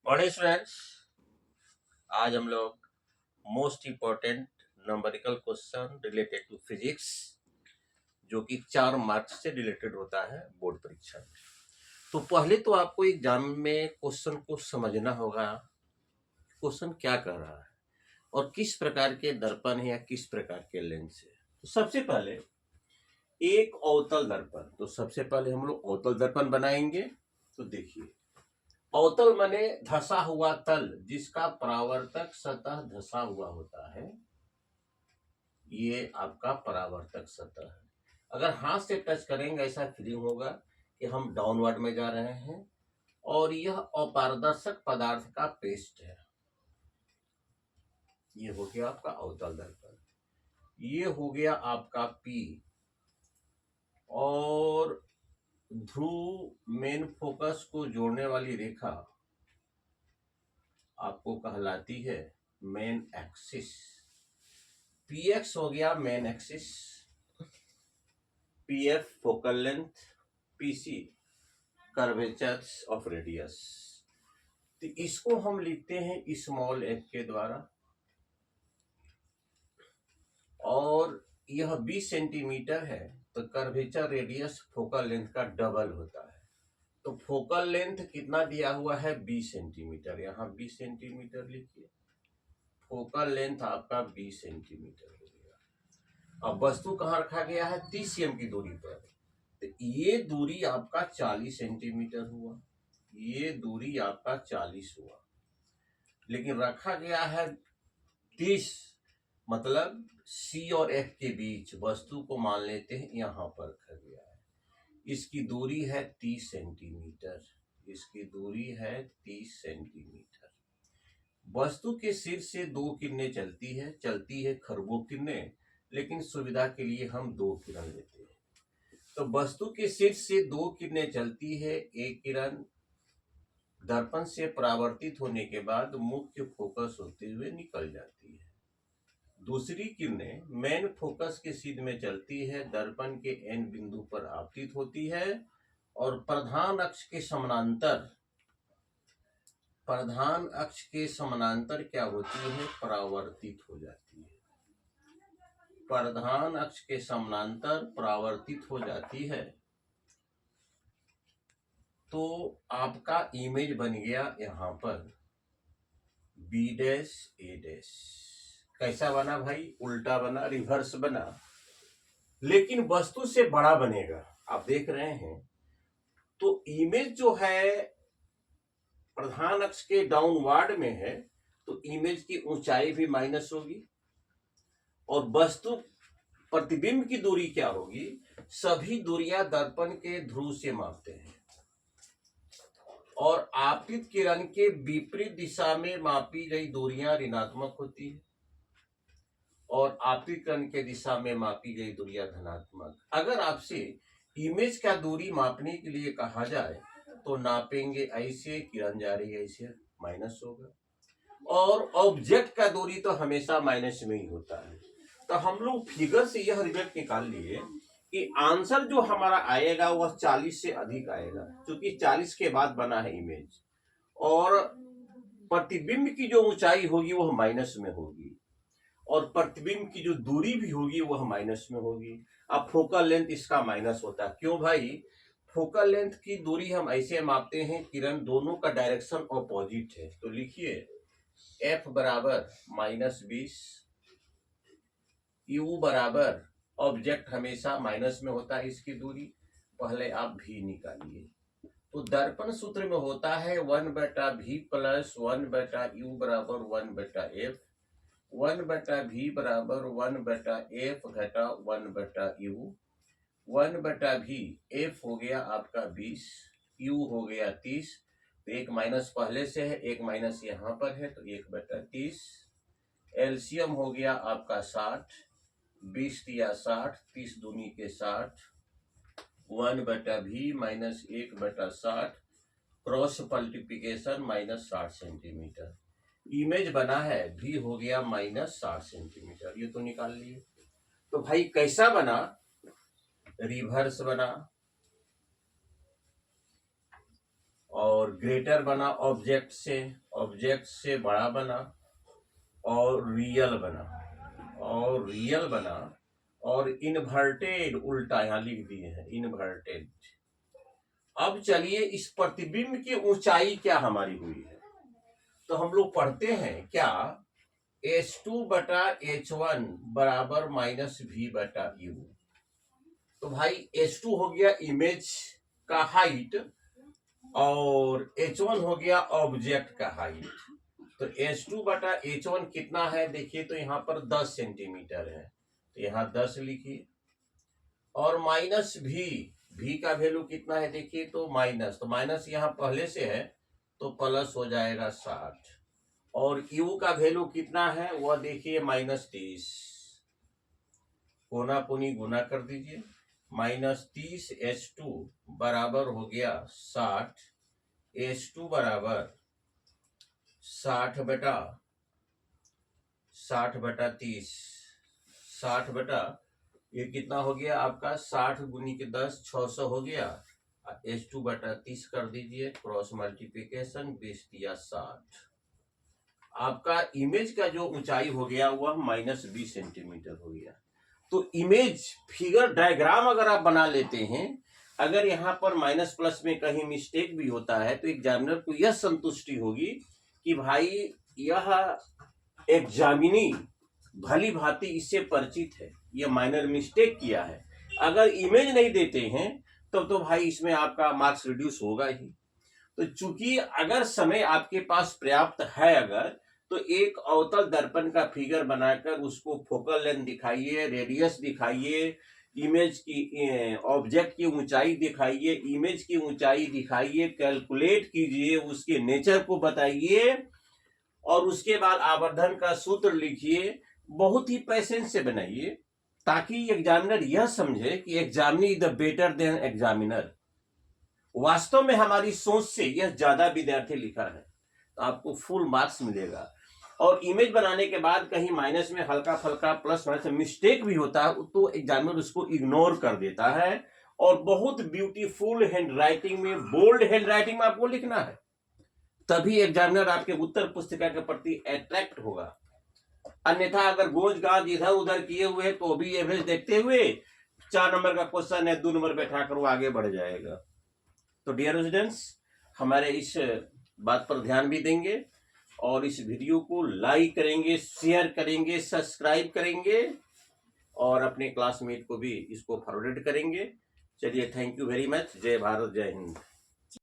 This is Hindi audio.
और स्टूडेंट्स, आज हम लोग most important numerical question related to physics जो कि 4 मार्क्स से रिलेटेड होता है बोर्ड परीक्षा में। तो पहले तो आपको एग्जाम में क्वेश्चन को समझना होगा, क्वेश्चन क्या कर रहा है और किस प्रकार के दर्पण है या किस प्रकार के लेंस है। तो सबसे पहले एक अवतल दर्पण, तो सबसे पहले हम लोग अवतल दर्पण बनाएंगे। तो देखिए, अवतल माने धसा हुआ तल जिसका परावर्तक सतह धसा हुआ होता है, ये आपका परावर्तक सतह है। अगर हाथ से टच करेंगे ऐसा फीलिंग होगा कि हम डाउनवर्ड में जा रहे हैं। और यह अपारदर्शक पदार्थ का पेस्ट है। ये हो गया आपका अवतल दर्पण। ये हो गया आपका पी। और ध्रुव मेन फोकस को जोड़ने वाली रेखा आपको कहलाती है मेन एक्सिस। पीएक्स हो गया main axis, PF focal length, PC curvature of radius. तो इसको हम लिखते हैं स्मॉल एफ के द्वारा। और यह 20 सेंटीमीटर है, तो कर्वेचर रेडियस फोकल लेंथ का डबल होता है। तो फोकल लेंथ कितना दिया हुआ है 20 सेंटीमीटर, यहाँ 20 सेंटीमीटर लिखिए। फोकल लेंथ आपका 20 सेंटीमीटर हो गया। अब वस्तु कहाँ रखा गया है 30 सीएम की दूरी पर। तो ये दूरी आपका 40 सेंटीमीटर हुआ, ये दूरी आपका 40 हुआ, लेकिन रखा गया है 30, मतलब सी और एफ के बीच वस्तु को मान लेते हैं यहाँ पर रखा गया है। इसकी दूरी है 30 सेंटीमीटर, इसकी दूरी है 30 सेंटीमीटर। वस्तु के सिर से 2 किरणें चलती है खरबों किरणें, लेकिन सुविधा के लिए हम 2 किरण लेते हैं। तो वस्तु के सिर से 2 किरणें चलती है। एक किरण दर्पण से परावर्तित होने के बाद मुख्य फोकस होते हुए निकल जाती है। दूसरी किरणें मेन फोकस के सीध में चलती है, दर्पण के एन बिंदु पर आपतित होती है और प्रधान अक्ष के समानांतर क्या होती है, परावर्तित हो जाती है। प्रधान अक्ष के समानांतर परावर्तित हो जाती है। तो आपका इमेज बन गया यहाँ पर बी डैश ए डैश। कैसा बना भाई, उल्टा बना, रिवर्स बना, लेकिन वस्तु से बड़ा बनेगा। आप देख रहे हैं। तो इमेज जो है प्रधान अक्ष के डाउनवर्ड में है, तो इमेज की ऊंचाई भी माइनस होगी। और वस्तु प्रतिबिंब की दूरी क्या होगी, सभी दूरियां दर्पण के ध्रुव से मापते हैं और आपतित किरण के विपरीत दिशा में मापी गई दूरियां ऋणात्मक होती है और आपतित किरण के दिशा में मापी गई दूरियां धनात्मक। अगर आपसे इमेज का दूरी मापने के लिए कहा जाए तो नापेंगे ऐसे, किरण जा रही है ऐसे, माइनस होगा। और ऑब्जेक्ट का दूरी तो हमेशा माइनस में ही होता है। तो हम लोग फिगर से यह रिजल्ट निकाल लिए कि आंसर जो हमारा आएगा वह 40 से अधिक आएगा, क्योंकि 40 के बाद बना है इमेज। और प्रतिबिंब की जो ऊंचाई होगी वह माइनस में होगी और प्रतिबिंब की जो दूरी भी होगी वह माइनस में होगी। अब फोकल लेंथ इसका माइनस होता है। क्यों भाई, फोकल लेंथ की दूरी हम ऐसे मापते हैं, किरण दोनों का डायरेक्शन ऑपोजिट है। तो लिखिए एफ बराबर -20, यू बराबर, ऑब्जेक्ट हमेशा माइनस में होता है इसकी दूरी, पहले आप भी निकालिए। तो दर्पण सूत्र में होता है 1/v प्लस 1/u बराबर 1/f, 1/v बराबर 1/f घटा 1/u। 1/v, f हो गया आपका 20, u हो गया 30, तो एक माइनस पहले से है, एक माइनस यहाँ पर है, तो 1/30। एलसीएम हो गया आपका 60, 20 दिया 60, 30 दूनी के 60, 1/v minus 1/60, cross multiplication -60 centimetre. Image बना है भी हो गया -60 सेंटीमीटर, ये तो निकाल लिए। तो भाई कैसा बना, रिवर्स बना और ग्रेटर बना ऑब्जेक्ट से बड़ा बना, और रियल बना, और इन्वर्टेड, उल्टा यहां लिख दिए हैं इन्वर्टेड। अब चलिए इस प्रतिबिंब की ऊंचाई क्या हमारी हुई है, तो हम लोग पढ़ते हैं क्या, H2/H1 बराबर -V/U। तो भाई H2 हो गया इमेज का हाइट और H1 हो गया ऑब्जेक्ट का हाइट। तो H2/H1 कितना है, देखिए तो यहाँ पर 10 सेंटीमीटर है, तो यहाँ 10 लिखिए, और -V का वैल्यू कितना है, देखिए तो माइनस यहाँ पहले से है तो प्लस हो जाएगा 60, और U का वैल्यू कितना है वह देखिए -30, कोना कोनी गुना कर दीजिए, -30 H2 बराबर हो गया 60, H2 बराबर 60 बटा 30, 60 बटा ये कितना हो गया आपका, 60 गुनी के 10 600 हो गया, H2/30 कर दीजिए, क्रॉस मल्टीप्लिकेशन 20 दिया 60। आपका इमेज का जो ऊंचाई हो गया वह -20 सेंटीमीटर हो गया। तो इमेज फिगर डायग्राम अगर आप बना लेते हैं, अगर यहाँ पर माइनस प्लस में कहीं मिस्टेक भी होता है तो एग्जामिनर को यह संतुष्टि होगी कि भाई यह एग्जामिनी भली भांति इससे परिचित है, यह माइनर मिस्टेक किया है। अगर इमेज नहीं देते हैं तब तो भाई इसमें आपका मार्क्स रिड्यूस होगा ही। तो चूंकि अगर समय आपके पास पर्याप्त है, अगर तो एक अवतल दर्पण का फिगर बनाकर उसको फोकल लेंथ दिखाइए, रेडियस दिखाइए, इमेज की ऑब्जेक्ट की ऊंचाई दिखाइए, इमेज की ऊंचाई दिखाइए, कैलकुलेट कीजिए, उसके नेचर को बताइए, और उसके बाद आवर्धन का सूत्र लिखिए, बहुत ही पेशेंस से बनाइए, ताकि एग्जामिनर यह समझे कि examinee is the better than examiner. वास्तव में हमारी सोच से यह ज्यादा विद्यार्थी लिखा है तो आपको फुल मार्क्स मिलेगा। और इमेज बनाने के बाद कहीं माइनस में हल्का फल्का प्लस माइनस मिस्टेक भी होता है तो एग्जामिनर उसको इग्नोर कर देता है, और बहुत ब्यूटीफुल हैंडराइटिंग में, बोल्ड हैंडराइटिंग में आपको लिखना है, तभी एग्जामिनर आपके उत्तर पुस्तिका के प्रति अट्रैक्ट होगा। अन्यथा अगर गोज गाज इधर उधर किए हुए तो भी एवरेज देखते हुए 4 नंबर का क्वेश्चन है 2 नंबर बैठा कर वो आगे बढ़ जाएगा। तो डियर स्टूडेंट्स, हमारे इस बात पर ध्यान भी देंगे और इस वीडियो को लाइक करेंगे, शेयर करेंगे, सब्सक्राइब करेंगे, और अपने क्लासमेट को भी इसको फॉरवर्ड करेंगे। चलिए, थैंक यू वेरी मच। जय भारत, जय हिंद।